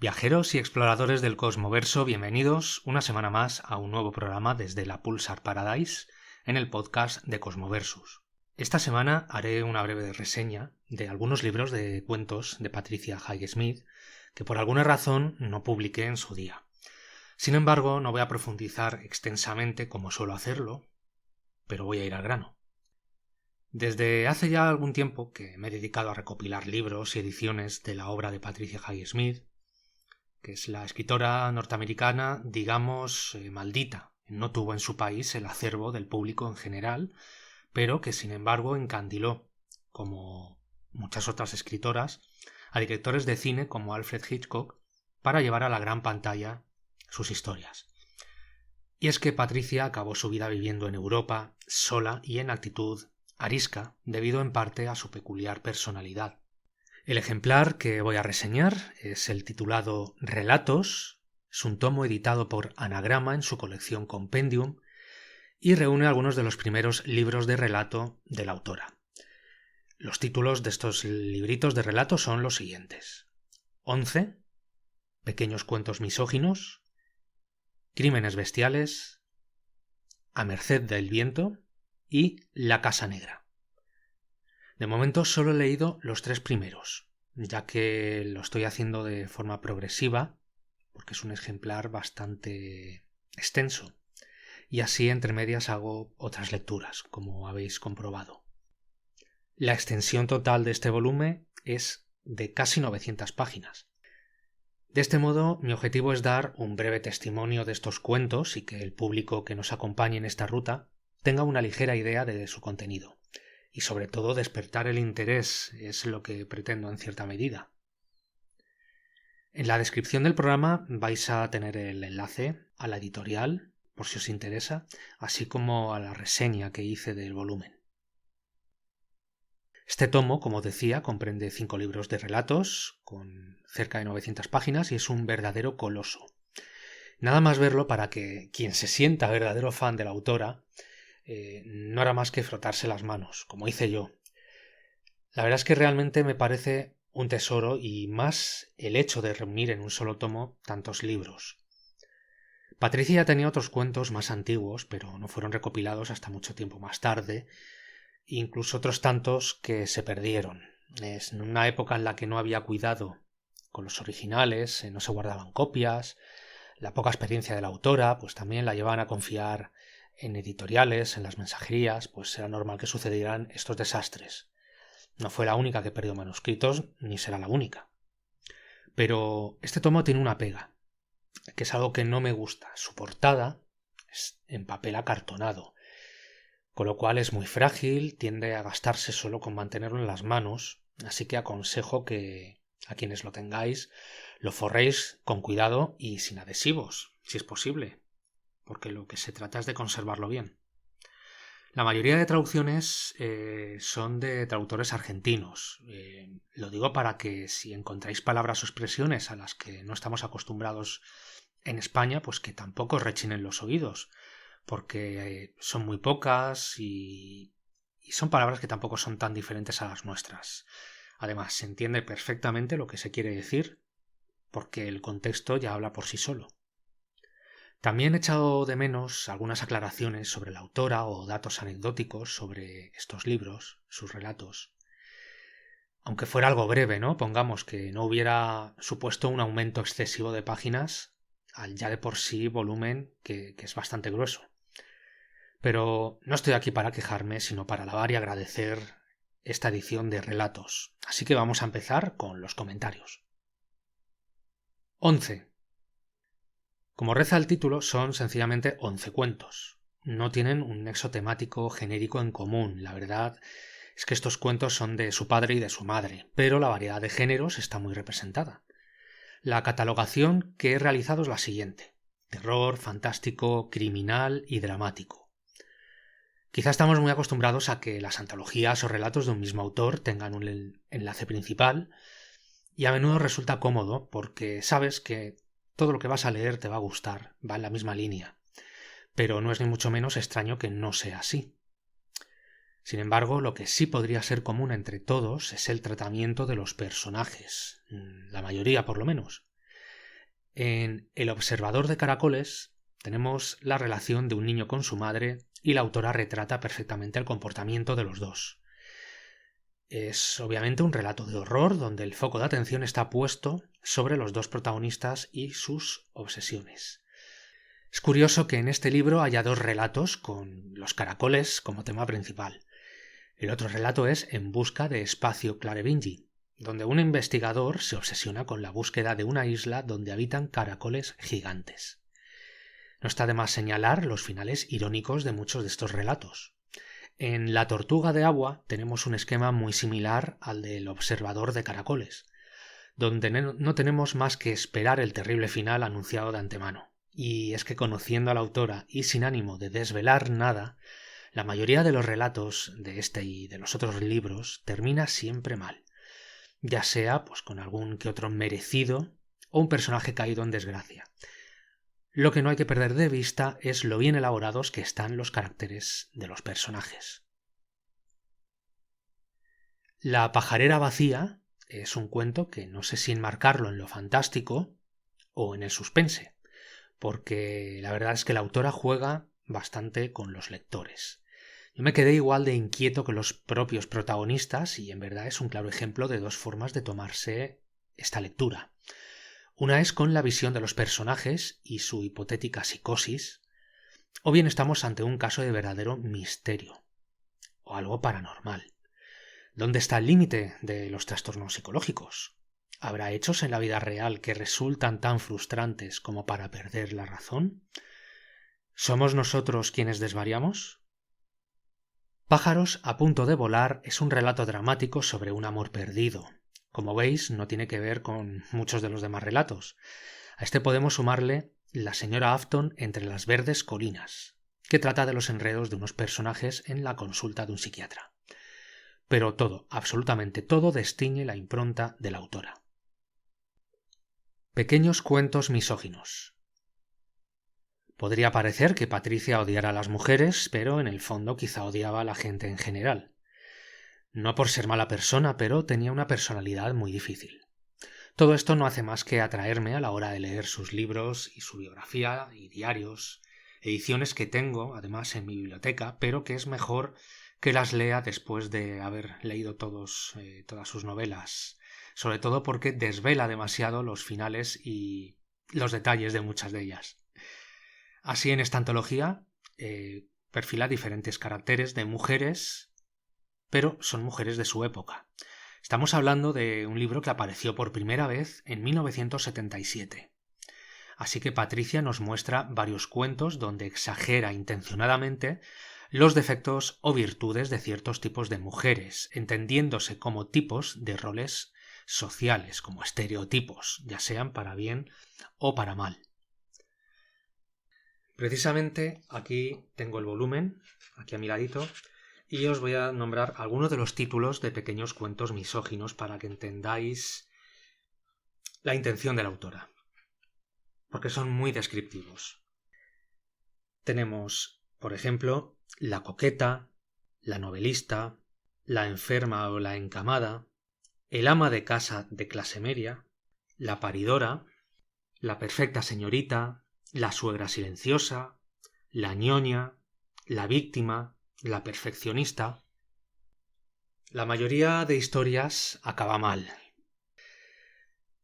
Viajeros y exploradores del Cosmoverso, bienvenidos una semana más a un nuevo programa desde la Pulsar Paradise en el podcast de Cosmoversus. Esta semana haré una breve reseña de algunos libros de cuentos de Patricia Highsmith que por alguna razón no publiqué en su día. Sin embargo, no voy a profundizar extensamente como suelo hacerlo, pero voy a ir al grano. Desde hace ya algún tiempo que me he dedicado a recopilar libros y ediciones de la obra de Patricia Highsmith, que es la escritora norteamericana, digamos, maldita. No tuvo en su país el acervo del público en general, pero que sin embargo encandiló, como muchas otras escritoras, a directores de cine como Alfred Hitchcock para llevar a la gran pantalla sus historias. Y es que Patricia acabó su vida viviendo en Europa, sola y en actitud arisca, debido en parte a su peculiar personalidad. El ejemplar que voy a reseñar es el titulado Relatos, es un tomo editado por Anagrama en su colección Compendium y reúne algunos de los primeros libros de relato de la autora. Los títulos de estos libritos de relato son los siguientes: 11, Pequeños cuentos misóginos, Crímenes bestiales, A merced del viento y La casa negra. De momento solo he leído los 3 primeros, ya que lo estoy haciendo de forma progresiva, porque es un ejemplar bastante extenso, y así entre medias hago otras lecturas, como habéis comprobado. La extensión total de este volumen es de casi 900 páginas. De este modo, mi objetivo es dar un breve testimonio de estos cuentos y que el público que nos acompañe en esta ruta tenga una ligera idea de su contenido. Y sobre todo despertar el interés es lo que pretendo en cierta medida. En la descripción del programa vais a tener el enlace a la editorial, por si os interesa, así como a la reseña que hice del volumen. Este tomo, como decía, comprende 5 libros de relatos, con cerca de 900 páginas, y es un verdadero coloso. Nada más verlo para que quien se sienta verdadero fan de la autora no hará más que frotarse las manos, como hice yo. La verdad es que realmente me parece un tesoro, y más el hecho de reunir en un solo tomo tantos libros. Patricia tenía otros cuentos más antiguos, pero no fueron recopilados hasta mucho tiempo más tarde, incluso otros tantos que se perdieron. Es en una época en la que no había cuidado con los originales, no se guardaban copias, la poca experiencia de la autora pues también la llevaban a confiar en editoriales, en las mensajerías, pues era normal que sucedieran estos desastres. No fue la única que perdió manuscritos, ni será la única. Pero este tomo tiene una pega, que es algo que no me gusta. Su portada es en papel acartonado, con lo cual es muy frágil, tiende a gastarse solo con mantenerlo en las manos, así que aconsejo que a quienes lo tengáis lo forréis con cuidado y sin adhesivos, si es posible, porque lo que se trata es de conservarlo bien. La mayoría de traducciones son de traductores argentinos. Lo digo para que si encontráis palabras o expresiones a las que no estamos acostumbrados en España, pues que tampoco os rechinen los oídos, porque son muy pocas y son palabras que tampoco son tan diferentes a las nuestras. Además, se entiende perfectamente lo que se quiere decir, porque el contexto ya habla por sí solo. También he echado de menos algunas aclaraciones sobre la autora o datos anecdóticos sobre estos libros, sus relatos. Aunque fuera algo breve, ¿no? Pongamos que no hubiera supuesto un aumento excesivo de páginas al ya de por sí volumen que es bastante grueso. Pero no estoy aquí para quejarme, sino para alabar y agradecer esta edición de relatos. Así que vamos a empezar con los comentarios. 11. Como reza el título, son sencillamente 11 cuentos. No tienen un nexo temático genérico en común. La verdad es que estos cuentos son de su padre y de su madre, pero la variedad de géneros está muy representada. La catalogación que he realizado es la siguiente: terror, fantástico, criminal y dramático. Quizá estamos muy acostumbrados a que las antologías o relatos de un mismo autor tengan un enlace principal, y a menudo resulta cómodo porque sabes que todo lo que vas a leer te va a gustar, va en la misma línea, pero no es ni mucho menos extraño que no sea así. Sin embargo, lo que sí podría ser común entre todos es el tratamiento de los personajes, la mayoría por lo menos. En El observador de caracoles tenemos la relación de un niño con su madre y la autora retrata perfectamente el comportamiento de los dos. Es obviamente un relato de horror donde el foco de atención está puesto sobre los dos protagonistas y sus obsesiones. Es curioso que en este libro haya dos relatos con los caracoles como tema principal. El otro relato es En busca de Espacio Clarevingi, donde un investigador se obsesiona con la búsqueda de una isla donde habitan caracoles gigantes. No está de más señalar los finales irónicos de muchos de estos relatos. En La tortuga de agua tenemos un esquema muy similar al del observador de caracoles, donde no tenemos más que esperar el terrible final anunciado de antemano. Y es que conociendo a la autora y sin ánimo de desvelar nada, la mayoría de los relatos de este y de los otros libros termina siempre mal, ya sea pues con algún que otro merecido o un personaje caído en desgracia. Lo que no hay que perder de vista es lo bien elaborados que están los caracteres de los personajes. La pajarera vacía es un cuento que no sé si enmarcarlo en lo fantástico o en el suspense, porque la verdad es que la autora juega bastante con los lectores. Yo me quedé igual de inquieto que los propios protagonistas y en verdad es un claro ejemplo de dos formas de tomarse esta lectura. Una es con la visión de los personajes y su hipotética psicosis, o bien estamos ante un caso de verdadero misterio o algo paranormal. ¿Dónde está el límite de los trastornos psicológicos? ¿Habrá hechos en la vida real que resultan tan frustrantes como para perder la razón? ¿Somos nosotros quienes desvariamos? Pájaros a punto de volar es un relato dramático sobre un amor perdido. Como veis, no tiene que ver con muchos de los demás relatos. A este podemos sumarle La señora Afton entre las verdes colinas, que trata de los enredos de unos personajes en la consulta de un psiquiatra. Pero todo, absolutamente todo, distingue la impronta de la autora. Pequeños cuentos misóginos. Podría parecer que Patricia odiara a las mujeres, pero en el fondo quizá odiaba a la gente en general. No por ser mala persona, pero tenía una personalidad muy difícil. Todo esto no hace más que atraerme a la hora de leer sus libros y su biografía y diarios, ediciones que tengo además en mi biblioteca, pero que es mejor que las lea después de haber leído todas sus novelas, sobre todo porque desvela demasiado los finales y los detalles de muchas de ellas. Así, en esta antología perfila diferentes caracteres de mujeres, pero son mujeres de su época. Estamos hablando de un libro que apareció por primera vez en 1977. Así que Patricia nos muestra varios cuentos donde exagera intencionadamente los defectos o virtudes de ciertos tipos de mujeres, entendiéndose como tipos de roles sociales, como estereotipos, ya sean para bien o para mal. Precisamente aquí tengo el volumen, aquí a mi ladito, y os voy a nombrar algunos de los títulos de pequeños cuentos misóginos para que entendáis la intención de la autora, porque son muy descriptivos. Tenemos, por ejemplo, la coqueta, la novelista, la enferma o la encamada, el ama de casa de clase media, la paridora, la perfecta señorita, la suegra silenciosa, la ñoña, la víctima, la perfeccionista. La mayoría de historias acaba mal.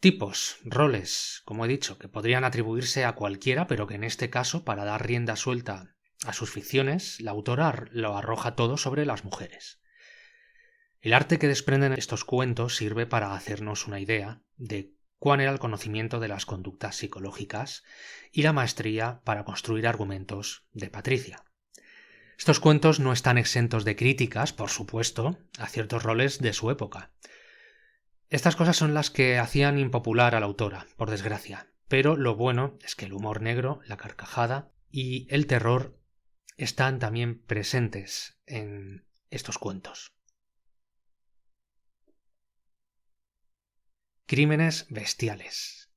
Tipos, roles, como he dicho, que podrían atribuirse a cualquiera, pero que en este caso, para dar rienda suelta a sus ficciones, la autora lo arroja todo sobre las mujeres. El arte que desprenden estos cuentos sirve para hacernos una idea de cuál era el conocimiento de las conductas psicológicas y la maestría para construir argumentos de Patricia. Estos cuentos no están exentos de críticas, por supuesto, a ciertos roles de su época. Estas cosas son las que hacían impopular a la autora, por desgracia, pero lo bueno es que el humor negro, la carcajada y el terror están también presentes en estos cuentos. Crímenes bestiales.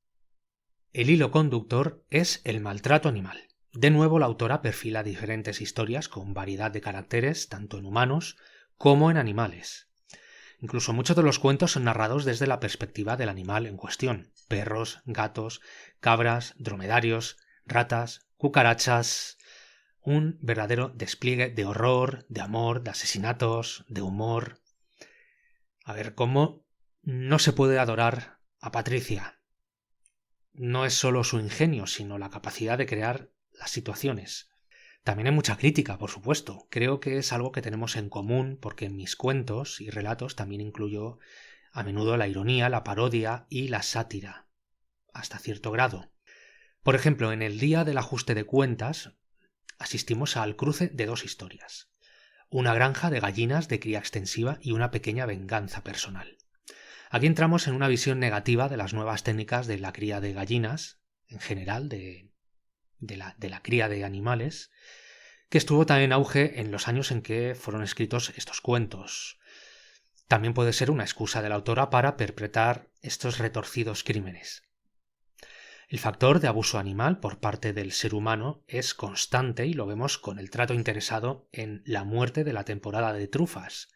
El hilo conductor es el maltrato animal. De nuevo, la autora perfila diferentes historias con variedad de caracteres, tanto en humanos como en animales. Incluso muchos de los cuentos son narrados desde la perspectiva del animal en cuestión. perros, gatos, cabras, dromedarios, ratas, cucarachas. Un verdadero despliegue de horror, de amor, de asesinatos, de humor. A ver, ¿cómo no se puede adorar a Patricia? No es solo su ingenio, sino la capacidad de crear las situaciones. También hay mucha crítica, por supuesto. Creo que es algo que tenemos en común porque en mis cuentos y relatos también incluyo a menudo la ironía, la parodia y la sátira, hasta cierto grado. Por ejemplo, en El día del ajuste de cuentas asistimos al cruce de dos historias. Una granja de gallinas de cría extensiva y una pequeña venganza personal. Aquí entramos en una visión negativa de las nuevas técnicas de la cría de gallinas, en general, de la cría de animales, que estuvo también en auge en los años en que fueron escritos estos cuentos. También puede ser una excusa de la autora para perpetrar estos retorcidos crímenes. El factor de abuso animal por parte del ser humano es constante y lo vemos con el trato interesado en La muerte de la temporada de trufas,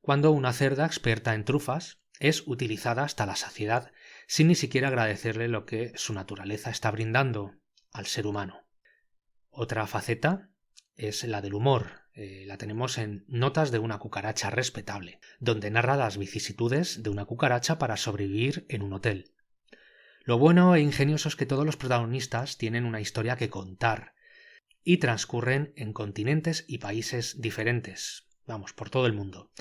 cuando una cerda experta en trufas es utilizada hasta la saciedad sin ni siquiera agradecerle lo que su naturaleza está brindando al ser humano. Otra faceta es la del humor. La tenemos en Notas de una cucaracha respetable, donde narra las vicisitudes de una cucaracha para sobrevivir en un hotel. Lo bueno e ingenioso es que todos los protagonistas tienen una historia que contar y transcurren en continentes y países diferentes, por todo el mundo.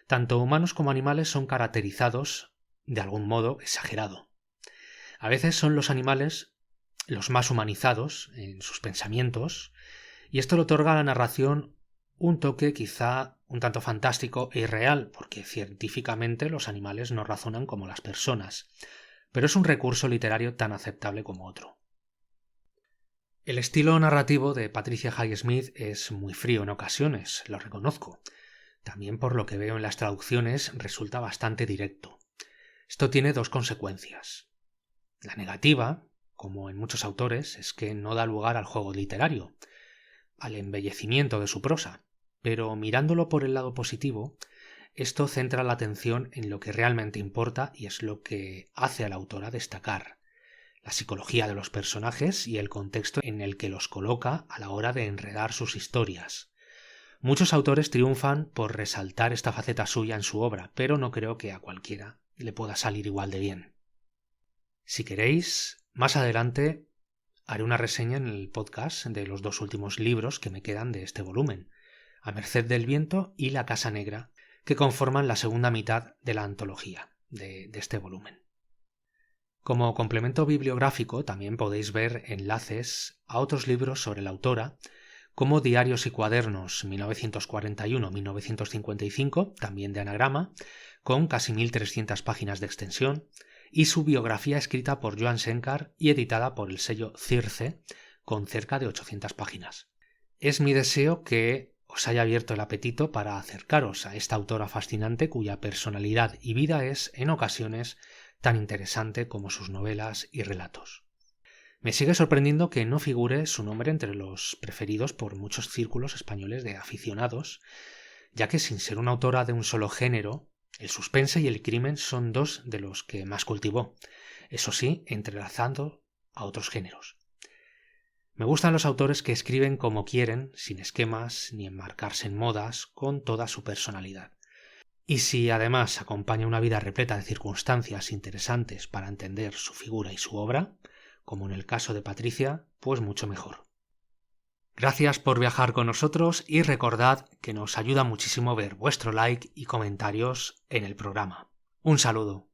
Tanto humanos como animales son caracterizados de algún modo exagerado. A veces son los animales los más humanizados en sus pensamientos, y esto le otorga a la narración un toque quizá un tanto fantástico e irreal, porque científicamente los animales no razonan como las personas, pero es un recurso literario tan aceptable como otro. El estilo narrativo de Patricia Highsmith es muy frío en ocasiones, lo reconozco. También por lo que veo en las traducciones resulta bastante directo. Esto tiene dos consecuencias. La negativa, como en muchos autores, es que no da lugar al juego literario, al embellecimiento de su prosa, pero mirándolo por el lado positivo, esto centra la atención en lo que realmente importa y es lo que hace a la autora destacar: la psicología de los personajes y el contexto en el que los coloca a la hora de enredar sus historias. Muchos autores triunfan por resaltar esta faceta suya en su obra, pero no creo que a cualquiera le pueda salir igual de bien. Si queréis, más adelante haré una reseña en el podcast de los dos últimos libros que me quedan de este volumen, A merced del viento y La casa negra, que conforman la segunda mitad de la antología de este volumen. Como complemento bibliográfico también podéis ver enlaces a otros libros sobre la autora, como Diarios y cuadernos 1941-1955, también de anagrama, con casi 1300 páginas de extensión, y su biografía escrita por Joan Senkar y editada por el sello Circe, con cerca de 800 páginas. Es mi deseo que os haya abierto el apetito para acercaros a esta autora fascinante cuya personalidad y vida es, en ocasiones, tan interesante como sus novelas y relatos. Me sigue sorprendiendo que no figure su nombre entre los preferidos por muchos círculos españoles de aficionados, ya que sin ser una autora de un solo género, el suspense y el crimen son dos de los que más cultivó, eso sí, entrelazando a otros géneros. Me gustan los autores que escriben como quieren, sin esquemas ni enmarcarse en modas, con toda su personalidad. Y si además acompaña una vida repleta de circunstancias interesantes para entender su figura y su obra, como en el caso de Patricia, pues mucho mejor. Gracias por viajar con nosotros y recordad que nos ayuda muchísimo ver vuestro like y comentarios en el programa. Un saludo.